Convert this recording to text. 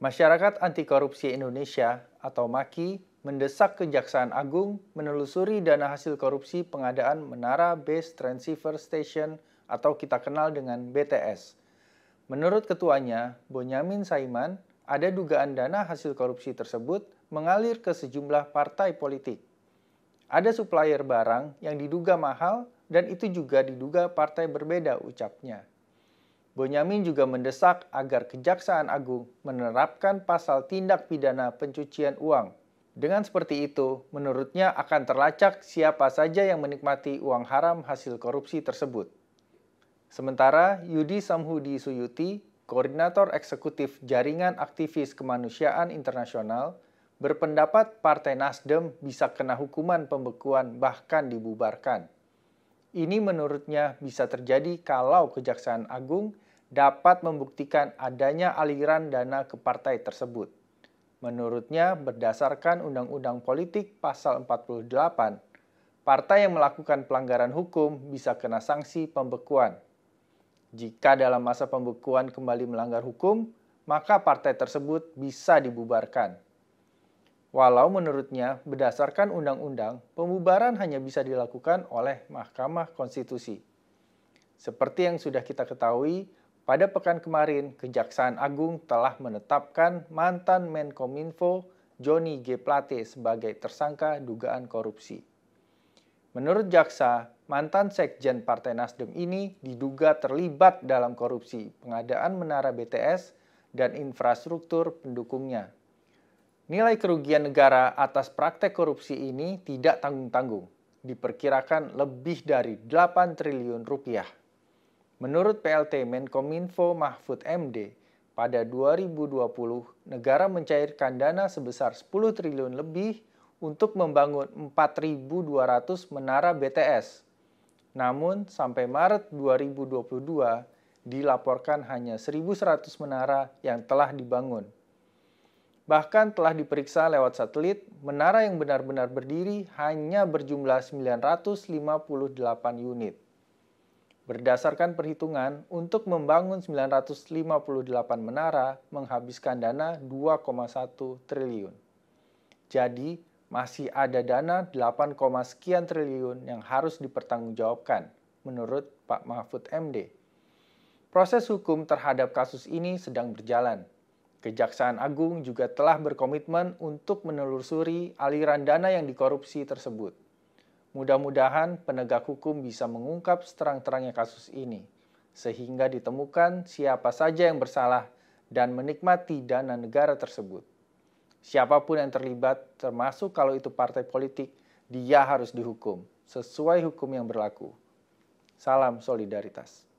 Masyarakat Anti Korupsi Indonesia atau MAKI mendesak Kejaksaan Agung menelusuri dana hasil korupsi pengadaan Menara Base Transceiver Station atau kita kenal dengan BTS. Menurut ketuanya, Bonyamin Saiman, ada dugaan dana hasil korupsi tersebut mengalir ke sejumlah partai politik. Ada supplier barang yang diduga mahal dan itu juga diduga partai berbeda, ucapnya. Bonyamin juga mendesak agar Kejaksaan Agung menerapkan pasal tindak pidana pencucian uang. Dengan seperti itu, menurutnya akan terlacak siapa saja yang menikmati uang haram hasil korupsi tersebut. Sementara Yudi Samhudi Suyuti, Koordinator Eksekutif Jaringan Aktivis Kemanusiaan Internasional, berpendapat Partai Nasdem bisa kena hukuman pembekuan bahkan dibubarkan. Ini menurutnya bisa terjadi kalau Kejaksaan Agung dapat membuktikan adanya aliran dana ke partai tersebut. Menurutnya, berdasarkan Undang-Undang Politik Pasal 48, partai yang melakukan pelanggaran hukum bisa kena sanksi pembekuan. Jika dalam masa pembekuan kembali melanggar hukum, maka partai tersebut bisa dibubarkan. Walau menurutnya, berdasarkan undang-undang, pembubaran hanya bisa dilakukan oleh Mahkamah Konstitusi. Seperti yang sudah kita ketahui, pada pekan kemarin, Kejaksaan Agung telah menetapkan mantan Menkominfo Johnny G. Plate sebagai tersangka dugaan korupsi. Menurut jaksa, mantan sekjen Partai Nasdem ini diduga terlibat dalam korupsi pengadaan menara BTS dan infrastruktur pendukungnya. Nilai kerugian negara atas praktek korupsi ini tidak tanggung-tanggung, diperkirakan lebih dari 8 triliun rupiah. Menurut PLT Menkominfo Mahfud MD, pada 2020 negara mencairkan dana sebesar 10 triliun lebih untuk membangun 4.200 menara BTS. Namun, sampai Maret 2022, dilaporkan hanya 1.100 menara yang telah dibangun. Bahkan telah diperiksa lewat satelit, menara yang benar-benar berdiri hanya berjumlah 958 unit. Berdasarkan perhitungan, untuk membangun 958 menara menghabiskan dana 2,1 triliun. Jadi, masih ada dana 8, sekian triliun yang harus dipertanggungjawabkan, menurut Pak Mahfud MD. Proses hukum terhadap kasus ini sedang berjalan. Kejaksaan Agung juga telah berkomitmen untuk menelusuri aliran dana yang dikorupsi tersebut. Mudah-mudahan penegak hukum bisa mengungkap seterang-terangnya kasus ini, sehingga ditemukan siapa saja yang bersalah dan menikmati dana negara tersebut. Siapapun yang terlibat, termasuk kalau itu partai politik, dia harus dihukum sesuai hukum yang berlaku. Salam solidaritas.